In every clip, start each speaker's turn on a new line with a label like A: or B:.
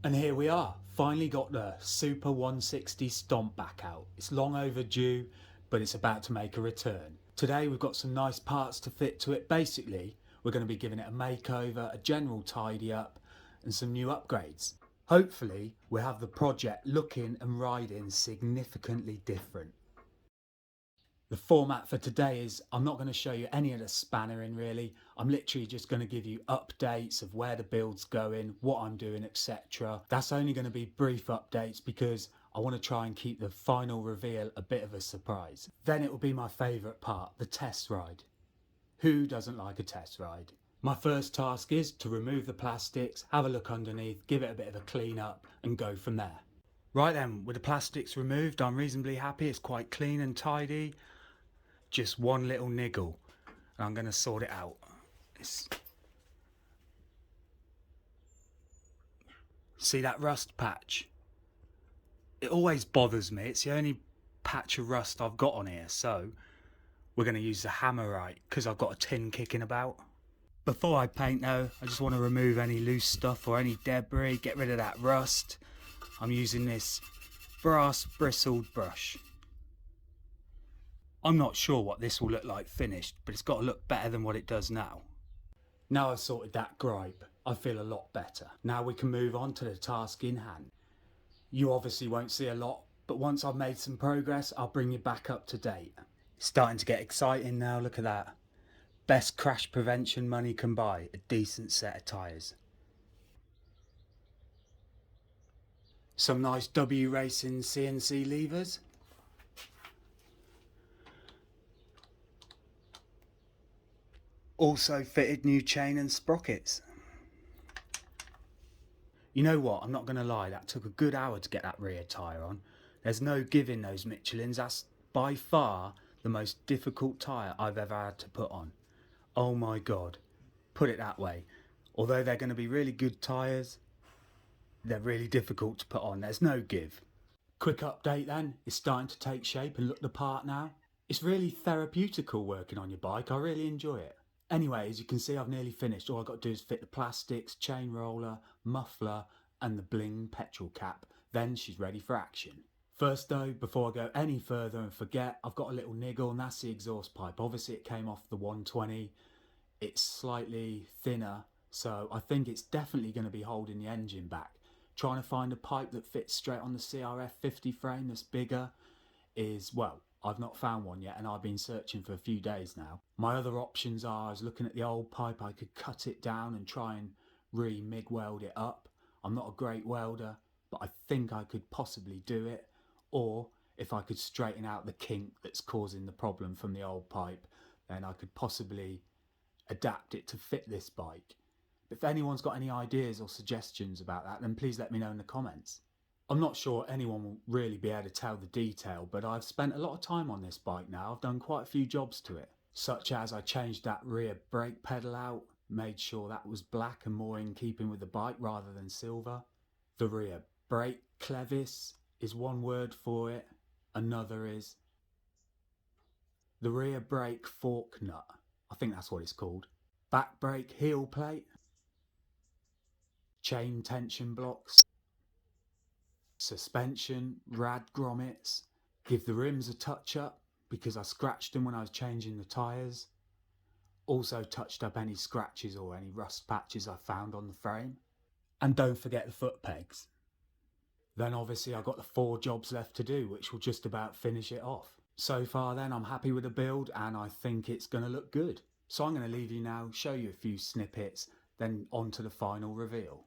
A: And here we are, finally got the Super 160 Stomp back out. It's long overdue, but it's about to make a return. Today we've got some nice parts to fit to it. Basically, we're going to be giving it a makeover, a general tidy up, and some new upgrades. Hopefully, we'll have the project looking and riding significantly different. The format for today is I'm not going to show you any of the spannering really. I'm literally just going to give you updates of where the build's going, what I'm doing, etc. That's only going to be brief updates because I want to try and keep the final reveal a bit of a surprise. Then it will be my favourite part, the test ride. Who doesn't like a test ride? My first task is to remove the plastics, have a look underneath, give it a bit of a clean up and go from there. Right then, with the plastics removed, I'm reasonably happy. It's quite clean and tidy. Just one little niggle, and I'm going to sort it out. See that rust patch? It always bothers me. It's the only patch of rust I've got on here, so we're going to use the hammerite because I've got a tin kicking about. Before I paint though, I just want to remove any loose stuff or any debris, get rid of that rust. I'm using this brass bristled brush. I'm not sure what this will look like finished, but it's got to look better than what it does now. Now I've sorted that gripe, I feel a lot better. Now we can move on to the task in hand. You obviously won't see a lot, but once I've made some progress, I'll bring you back up to date. It's starting to get exciting now, look at that. Best crash prevention money can buy, a decent set of tyres. Some nice W Racing CNC levers. Also fitted new chain and sprockets. You know what, I'm not going to lie, that took a good hour to get that rear tyre on. There's no giving those Michelins, that's by far the most difficult tyre I've ever had to put on. Oh my god, put it that way. Although they're going to be really good tyres, they're really difficult to put on, there's no give. Quick update then, it's starting to take shape and look the part now. It's really therapeutical working on your bike, I really enjoy it. Anyway, as you can see, I've nearly finished. All I've got to do is fit the plastics, chain roller, muffler and the bling petrol cap. Then she's ready for action. First though, before I go any further and forget, I've got a little niggle and that's the exhaust pipe. Obviously it came off the 120. It's slightly thinner, so I think it's definitely going to be holding the engine back. Trying to find a pipe that fits straight on the CRF 50 frame that's bigger is, well, I've not found one yet and I've been searching for a few days now. My other options are, I was looking at the old pipe, I could cut it down and try and re-MIG weld it up. I'm not a great welder, but I think I could possibly do it. Or if I could straighten out the kink that's causing the problem from the old pipe, then I could possibly adapt it to fit this bike. If anyone's got any ideas or suggestions about that, then please let me know in the comments. I'm not sure anyone will really be able to tell the detail, but I've spent a lot of time on this bike now. I've done quite a few jobs to it, such as I changed that rear brake pedal out, made sure that was black and more in keeping with the bike rather than silver. The rear brake clevis is one word for it, another is the rear brake fork nut. I think that's what it's called. Back brake heel plate, chain tension blocks, suspension, rad grommets, give the rims a touch up because I scratched them when I was changing the tyres. Also touched up any scratches or any rust patches I found on the frame. And don't forget the foot pegs. Then obviously I've got the 4 jobs left to do, which will just about finish it off. So far then I'm happy with the build and I think it's going to look good. So I'm going to leave you now, show you a few snippets, then on to the final reveal.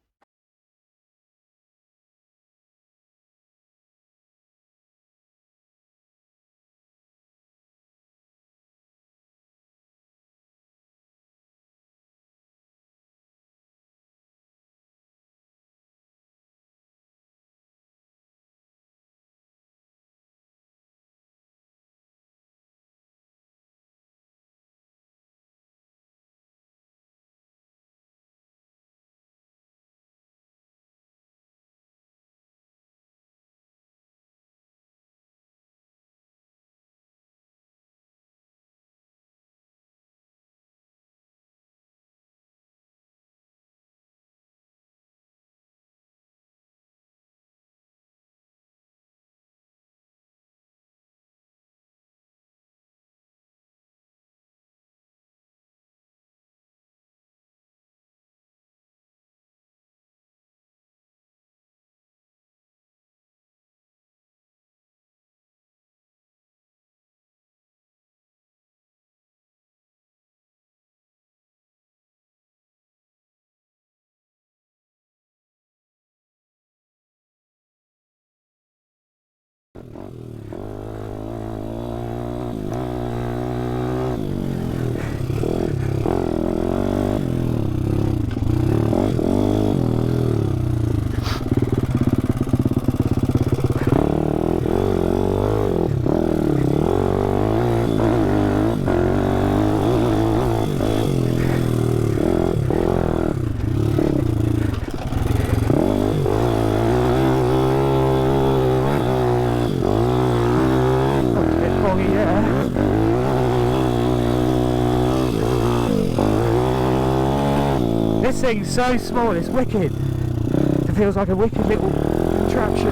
B: This thing's so small, it's wicked. It feels like a wicked little contraption.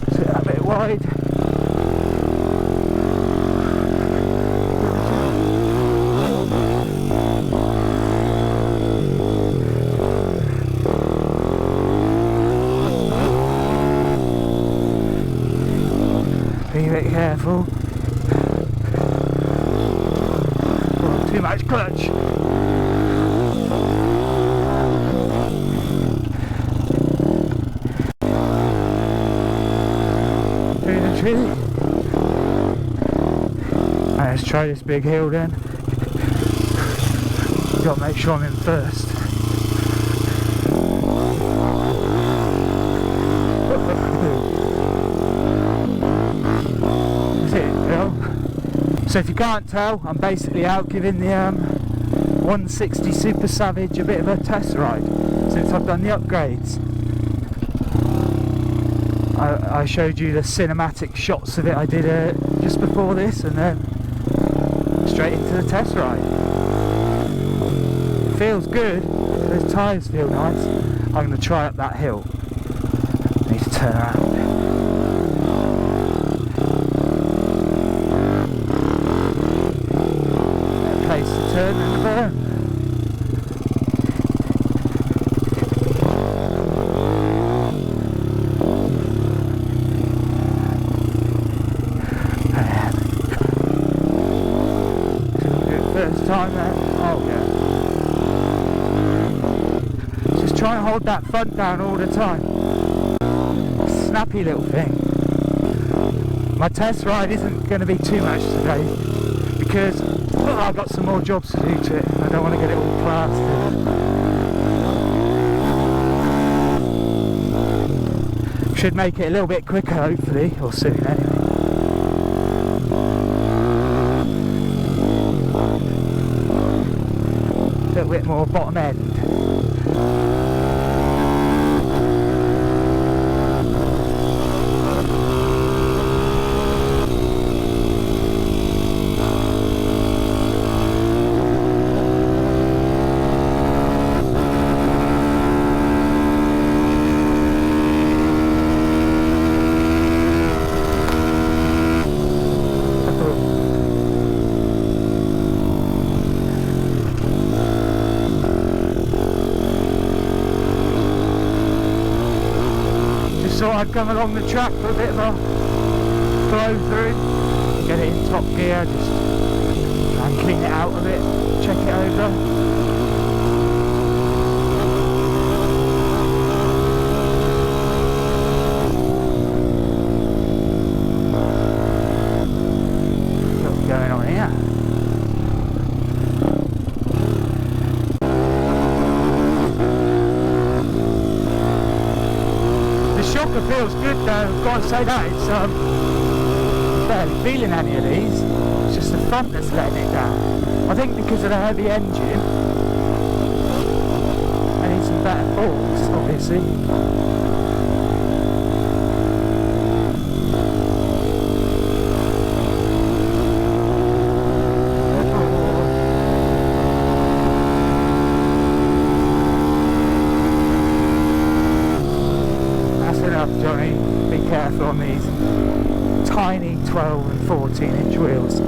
B: Is it a bit wide? Be a bit careful. Oh, too much clutch. Through the tree. Right, let's try this big hill then. Got to make sure I'm in first. So if you can't tell, I'm basically out giving the 160 Super Savage a bit of a test ride since I've done the upgrades. I showed you the cinematic shots of it I did just before this, and then straight into the test ride. Feels good, those tyres feel nice. I'm going to try up that hill. Need to turn around. Place to turn in the burn. First time then. Oh yeah. Just try and hold that front down all the time. Snappy little thing. My test ride isn't going to be too much today because I've got some more jobs to do to it. I don't want to get it all plastered. Should make it a little bit quicker hopefully, or soon anyway. A little bit more bottom end. Thought I'd come along the track for a bit of a flow through, get it in top gear, just try and clean it out a bit, check it over. What's going on here? Shocker feels good though, I've got to say that. It's barely feeling any of these, it's just the front that's letting it down. I think because of the heavy engine, I need some better forks obviously. Johnny, be careful on these tiny 12 and 14 inch wheels.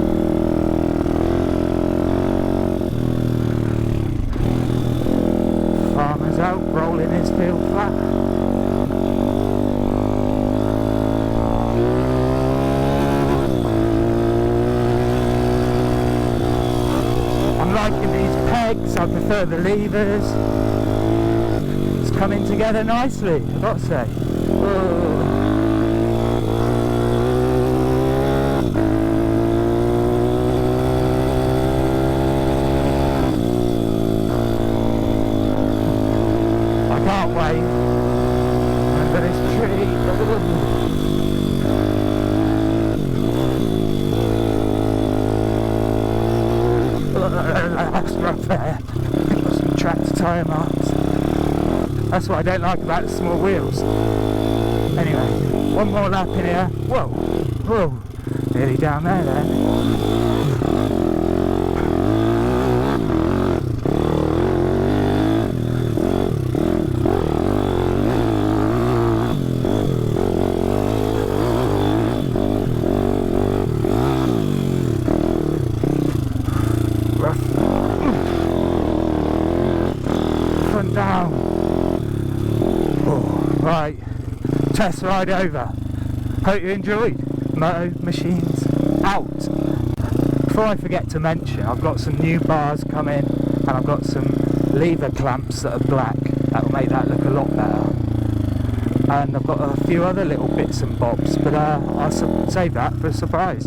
B: Farmer's out rolling his field flat. I'm liking these peg brakes, I prefer the levers. It's coming together nicely, I've got to say. Whoa. I can't wait under this tree. That's rough there. Got some tractor tyre marks. That's what I don't like about the small wheels. Anyway, one more lap in here. Whoa, whoa, nearly down there then. Down. Oh, right, test ride over. Hope you enjoyed. Moto Machines out. Before I forget to mention, I've got some new bars coming and I've got some lever clamps that are black. That'll make that look a lot better. And I've got a few other little bits and bobs, but I'll save that for a surprise.